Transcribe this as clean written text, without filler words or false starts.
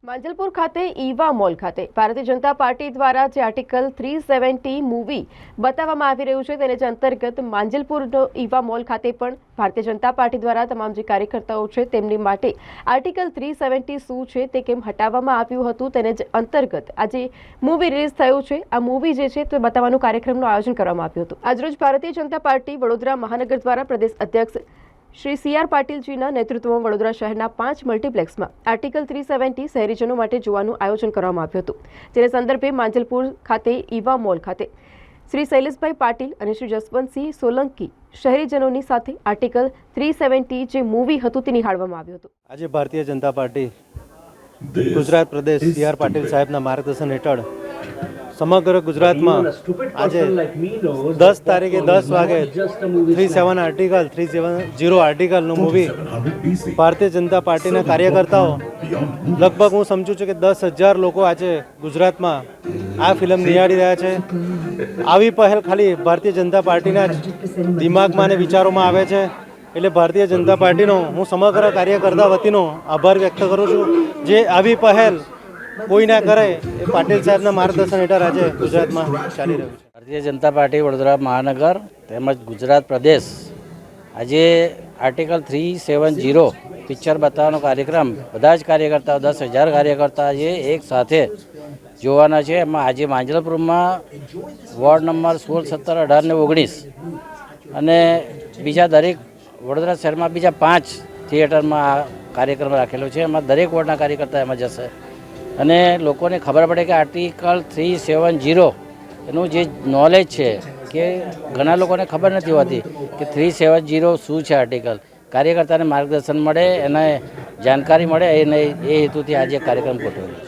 માંજલપુર ખાતે Eva mall ખાતે Bharatiya Janata party દ્વારા જે આર્ટિકલ 370 મૂવી બતાવવામાં આવી રહ્યું છે તેને જ અંતર્ગત માંજલપુરનો ઈવા મોલ ખાતે પણ ભારતીય જનતા પાર્ટી દ્વારા તમામ જે કાર્યકર્તાઓ છે તેમની માટે આર્ટિકલ 370 શું છે તે કેમ હટાવવામાં આવ્યું હતું તેને જ અંતર્ગત આજે મૂવી રિલીઝ થયું છે। આ મૂવી જે છે તે બતાવવાનું કાર્યક્રમનું આયોજન કરવામાં આવ્યું હતું। આજરોજ ભારતીય જનતા પાર્ટી વડોદરા મહાનગર દ્વારા પ્રદેશ અધ્યક્ષ श्री CR पाटीलजीના નેતૃત્વમાં વડોદરા શહેરના 5 મલ્ટીપ્લેક્સમાં આર્ટિકલ 370 શહેરીજનો માટે જોવાનું આયોજન કરવામાં આવ્યું હતું। જેના સંદર્ભે માંજલપુર ખાતે ઈવા મોલ ખાતે શ્રી શૈલેષભાઈ પાટીલ અને શ્રી જસવંતસિંહ સોલંકી શહેરીજનોની સાથે આર્ટિકલ 370 જે મૂવી હતું તે નિહાળવામાં આવ્યું હતું। આજે ભારતીય જનતા પાર્ટી ગુજરાત પ્રદેશ CR પાટીલ સાહેબના માર્ગદર્શન હેઠળ સમગ્ર ગુજરાતમાં આજે 10 તારીખે 10 વાગે 370 આર્ટિકલનું મૂવી ભારતીય જનતા પાર્ટીના કાર્યકર્તાઓ લગભગ હું સમજું છું કે 10,000 લોકો આજે ગુજરાતમાં આ ફિલ્મ નિહાળી રહ્યા છે। આવી પહેલ ખાલી ભારતીય જનતા પાર્ટીના જ દિમાગમાં અને વિચારોમાં આવે છે, એટલે ભારતીય જનતા પાર્ટીનો હું સમગ્ર કાર્યકર્તા વતીનો આભાર વ્યક્ત કરું છું। જે આવી પહેલ કોઈ ના કરે એ પાટીલ સાહેબના માર્ગદર્શન હેઠળ આજે ગુજરાતમાં ચાલી રહ્યું છે। ભારતીય જનતા પાર્ટી વડોદરા મહાનગર તેમજ ગુજરાત પ્રદેશ આજે આર્ટિકલ 370 પિક્ચર બતાવવાનો કાર્યક્રમ બધા જ કાર્યકર્તાઓ 10,000 કાર્યકર્તા જે એક સાથે જોવાના છે। એમાં આજે માંજલપુરમાં વોર્ડ નંબર 16, 17, 18 ને 19 અને બીજા દરેક વડોદરા શહેરમાં બીજા 5 થિયેટરમાં આ કાર્યક્રમ રાખેલો છે। એમાં દરેક વોર્ડના કાર્યકર્તા એમાં જશે અને લોકોને ખબર પડે કે આર્ટિકલ 370 એનું જે નોલેજ છે કે ઘણા લોકોને ખબર નથી હોતી કે 370 શું છે આર્ટિકલ। કાર્યકર્તાને માર્ગદર્શન મળે, એને જાણકારી મળે, એ હેતુથી આજે કાર્યક્રમ ગોઠવેલો છે।